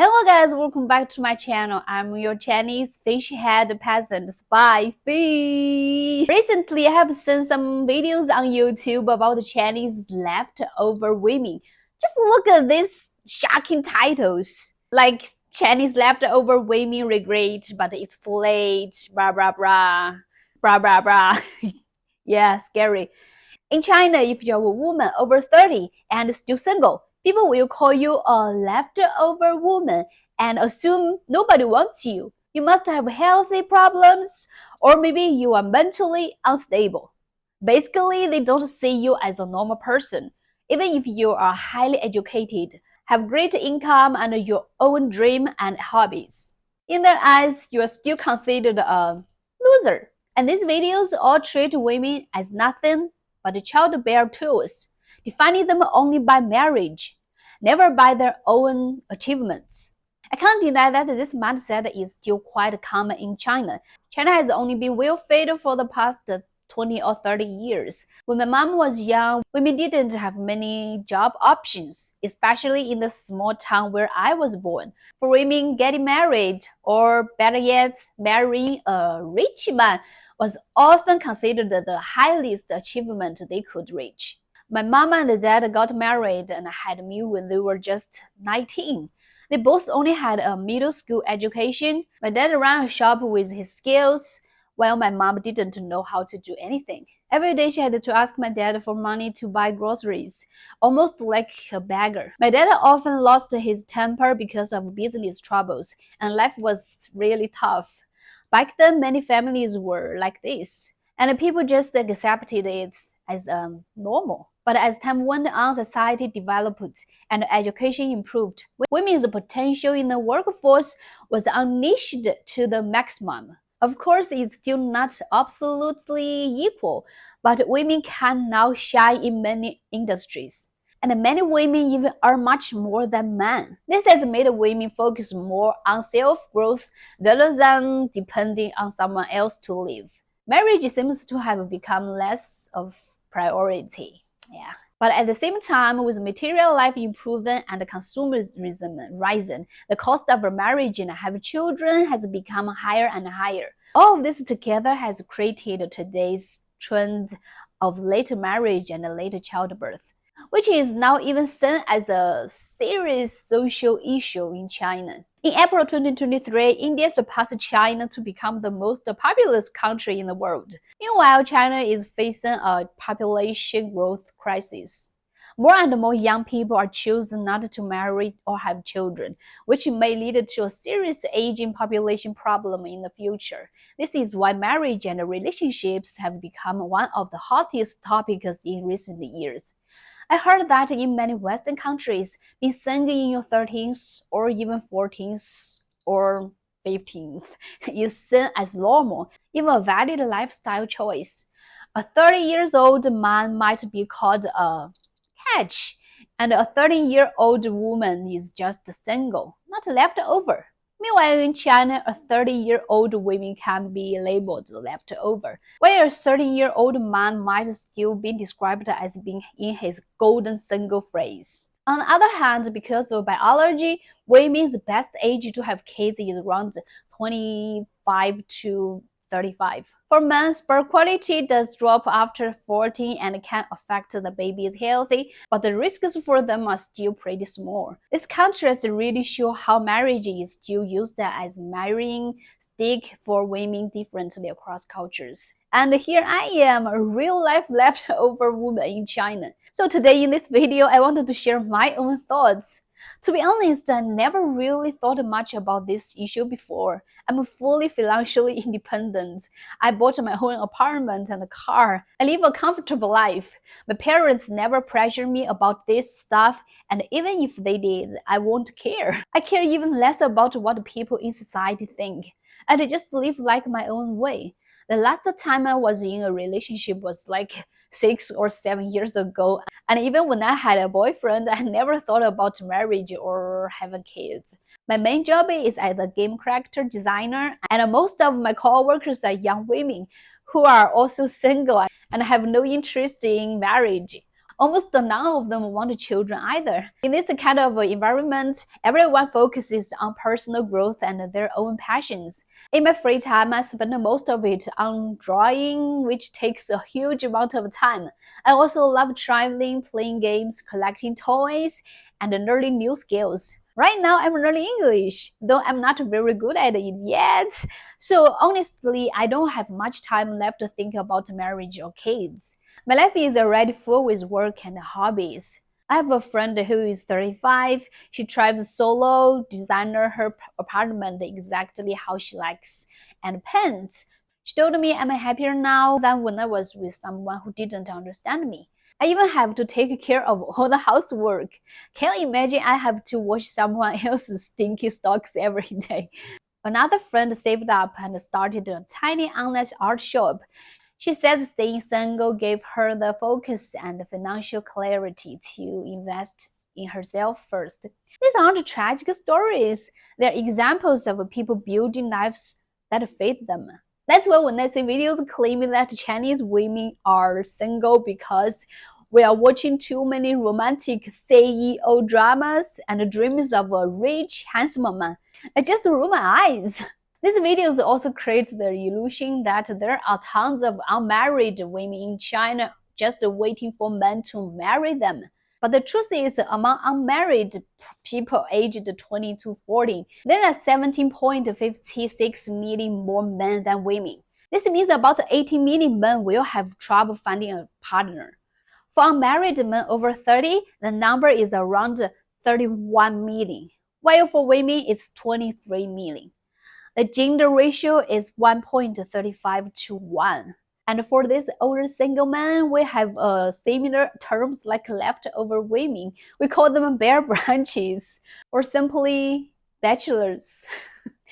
Hello guys, welcome back to my channel. I'm your Chinese fish head peasant spy Fei. Recently, I have seen some videos on YouTube about the Chinese leftover women. Just look at these shocking titles. Like Chinese leftover women regret, but it's too late, blah blah blah. Blah blah blah. Yeah, scary. In China, if you're a woman over 30 and still single, people will call you a leftover woman and assume nobody wants you. You must have healthy problems, or maybe you are mentally unstable. Basically, they don't see you as a normal person, even if you are highly educated, have great income, and your own dream and hobbies. In their eyes, you are still considered a loser. And these videos all treat women as nothing but childbearing tools, defining them only by marriage, never by their own achievements. I can't deny that this mindset is still quite common in China. China has only been well-fed for the past 20 or 30 years. When my mom was young, women didn't have many job options, especially in the small town where I was born. For women, getting married, or better yet, marrying a rich man, was often considered the highest achievement they could reach. My mom and dad got married and had me when they were just 19. They both only had a middle school education. My dad ran a shop with his skills, while my mom didn't know how to do anything. Every day she had to ask my dad for money to buy groceries, almost like a beggar. My dad often lost his temper because of business troubles, and life was really tough. Back then, many families were like this, and people just accepted it as normal. But as time went on, society developed and education improved. Women's potential in the workforce was unleashed to the maximum. Of course, it's still not absolutely equal, but women can now shine in many industries. And many women even earn much more than men. This has made women focus more on self-growth rather than depending on someone else to live. Marriage seems to have become less of priority. Yeah. But at the same time, with material life improving and consumerism rising, the cost of marriage and having children has become higher and higher. All of this together has created today's trend of late marriage and late childbirth, which is now even seen as a serious social issue in China. In April 2023, India surpassed China to become the most populous country in the world. Meanwhile, China is facing a population growth crisis. More and more young people are choosing not to marry or have children, which may lead to a serious aging population problem in the future. This is why marriage and relationships have become one of the hottest topics in recent years. I heard that in many Western countries, being single in your 30s or even 40s or 15th is seen as normal, even a valid lifestyle choice. A 30-year-old man might be called a catch, and a 13-year-old woman is just single, not left over. Meanwhile, in China, a 30-year-old woman can be labeled leftover, while a 30-year-old man might still be described as being in his golden single phase. On the other hand, because of biology, women's best age to have kids is around 25 to 35. For men, sperm quality does drop after 40 and can affect the baby's health, but the risks for them are still pretty small. This contrast really shows how marriage is still used as marrying stick for women differently across cultures. And here I am, a real-life leftover woman in China. So today in this video, I wanted to share my own thoughts. To be honest, I never really thought much about this issue before. I'm fully financially independent. I bought my own apartment and a car. I live a comfortable life. My parents never pressure me about this stuff, and even if they did, I won't care. I care even less about what people in society think. I just live like my own way. The last time I was in a relationship was like 6 or 7 years ago, and even when I had a boyfriend, I never thought about marriage or having kids. My main job is as a game character designer, and most of my coworkers are young women who are also single and have no interest in marriage. Almost none of them want children either. In this kind of environment, everyone focuses on personal growth and their own passions. In my free time, I spend most of it on drawing, which takes a huge amount of time. I also love traveling, playing games, collecting toys, and learning new skills. Right now, I'm learning English, though I'm not very good at it yet. So honestly, I don't have much time left to think about marriage or kids. My life is already full with work and hobbies. I have a friend who is 35. She travels solo, designer her apartment exactly how she likes, and paints. She told me I'm happier now than when I was with someone who didn't understand me. I even have to take care of all the housework. Can you imagine I have to wash someone else's stinky socks every day? Another friend saved up and started a tiny online art shop. She says staying single gave her the focus and the financial clarity to invest in herself first. These aren't tragic stories. They're examples of people building lives that fit them. That's why when I see videos claiming that Chinese women are single because we are watching too many romantic CEO dramas and dreams of a rich, handsome man, I just roll my eyes. These videos also create the illusion that there are tons of unmarried women in China just waiting for men to marry them. But the truth is, among unmarried people aged 20 to 40, there are 17.56 million more men than women. This means about 18 million men will have trouble finding a partner. For unmarried men over 30, the number is around 31 million, while for women it's 23 million. The gender ratio is 1.35 to 1. And for this older single man, we have similar terms like leftover women. We call them bare branches or simply bachelors.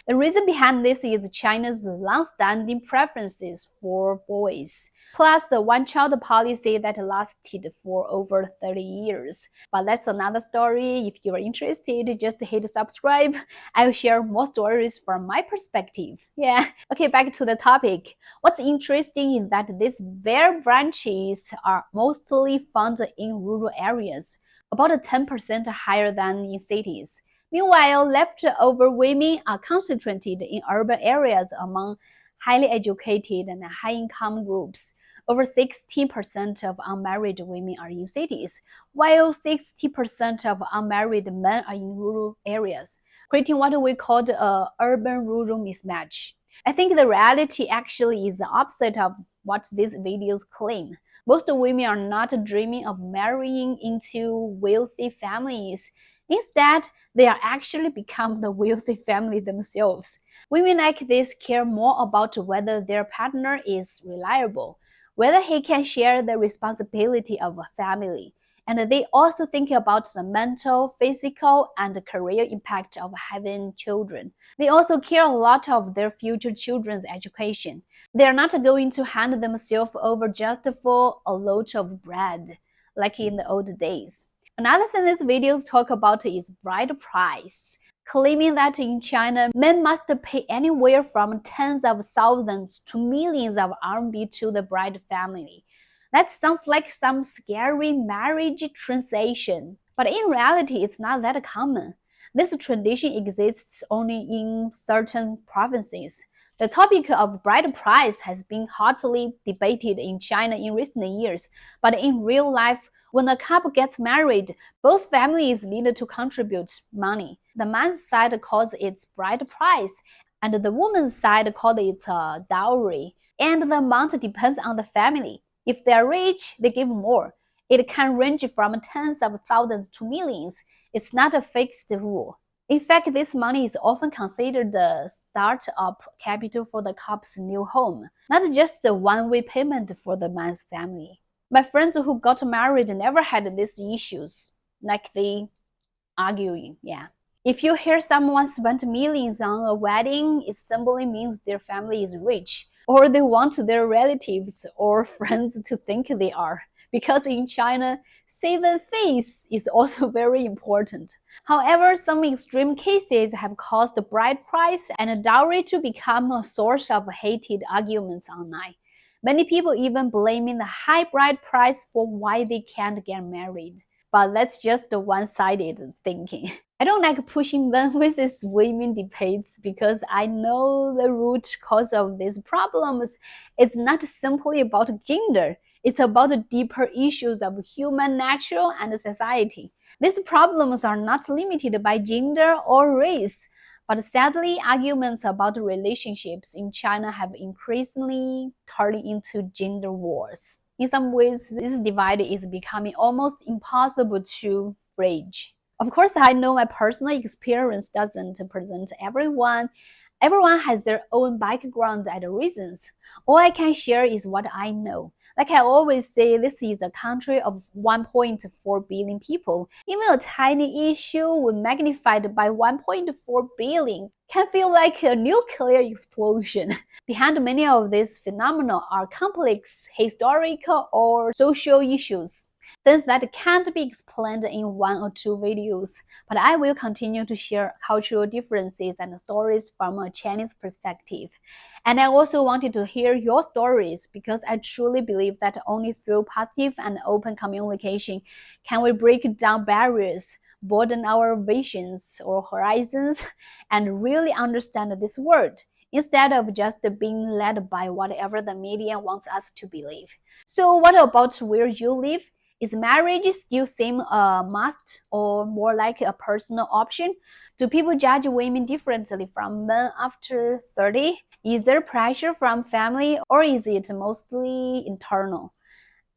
The reason behind this is China's long-standing preferences for boys, plus the one-child policy that lasted for over 30 years. But that's another story. If you are interested, just hit subscribe. I'll share more stories from my perspective. Yeah. Okay, back to the topic. What's interesting is that these bare branches are mostly found in rural areas, about 10% higher than in cities. Meanwhile, leftover women are concentrated in urban areas among highly educated and high-income groups. Over 60% of unmarried women are in cities, while 60% of unmarried men are in rural areas, creating what we call the urban-rural mismatch. I think the reality actually is the opposite of what these videos claim. Most women are not dreaming of marrying into wealthy families. Instead, they are actually become the wealthy family themselves. Women like this care more about whether their partner is reliable, whether he can share the responsibility of a family, and they also think about the mental, physical, and career impact of having children. They also care a lot of their future children's education. They are not going to hand themselves over just for a loaf of bread, like in the old days. Another thing these videos talk about is bride price, claiming that in China, men must pay anywhere from tens of thousands to millions of RMB to the bride family. That sounds like some scary marriage transaction, but in reality, it's not that common. This tradition exists only in certain provinces. The topic of bride price has been hotly debated in China in recent years, but in real life, when a couple gets married, both families need to contribute money. The man's side calls it bride price, and the woman's side calls it dowry. And the amount depends on the family. If they are rich, they give more. It can range from tens of thousands to millions. It's not a fixed rule. In fact, this money is often considered the start-up capital for the couple's new home, not just the one-way payment for the man's family. My friends who got married never had these issues, like the arguing, yeah. If you hear someone spent millions on a wedding, it simply means their family is rich, or they want their relatives or friends to think they are. Because in China, saving face is also very important. However, some extreme cases have caused bride price and dowry to become a source of heated arguments online. Many people even blaming the high bride price for why they can't get married. But that's just the one-sided thinking. I don't like pushing men versus women debates because I know the root cause of these problems is not simply about gender. It's about the deeper issues of human nature and society. These problems are not limited by gender or race, but sadly, arguments about relationships in China have increasingly turned into gender wars. In some ways, this divide is becoming almost impossible to bridge. Of course, I know my personal experience doesn't present everyone. Everyone has their own background and reasons. All I can share is what I know. Like I always say, this is a country of 1.4 billion people. Even a tiny issue when magnified by 1.4 billion can feel like a nuclear explosion. Behind many of these phenomena are complex historical or social issues, things that can't be explained in one or two videos. But I will continue to share cultural differences and stories from a Chinese perspective. And I also wanted to hear your stories because I truly believe that only through positive and open communication can we break down barriers, broaden our visions or horizons, and really understand this world instead of just being led by whatever the media wants us to believe. So, what about where you live? Is marriage still seem a must or more like a personal option? Do people judge women differently from men after 30? Is there pressure from family or is it mostly internal?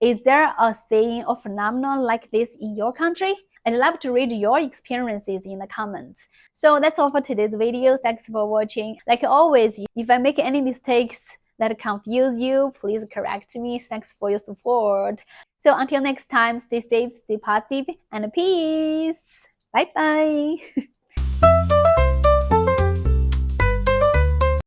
Is there a saying or phenomenon like this in your country? I'd love to read your experiences in the comments. So that's all for today's video. Thanks for watching. Like always, if I make any mistakes that confuse you, please correct me. Thanks for your support. So until next time, stay safe, stay positive, and peace. Bye bye.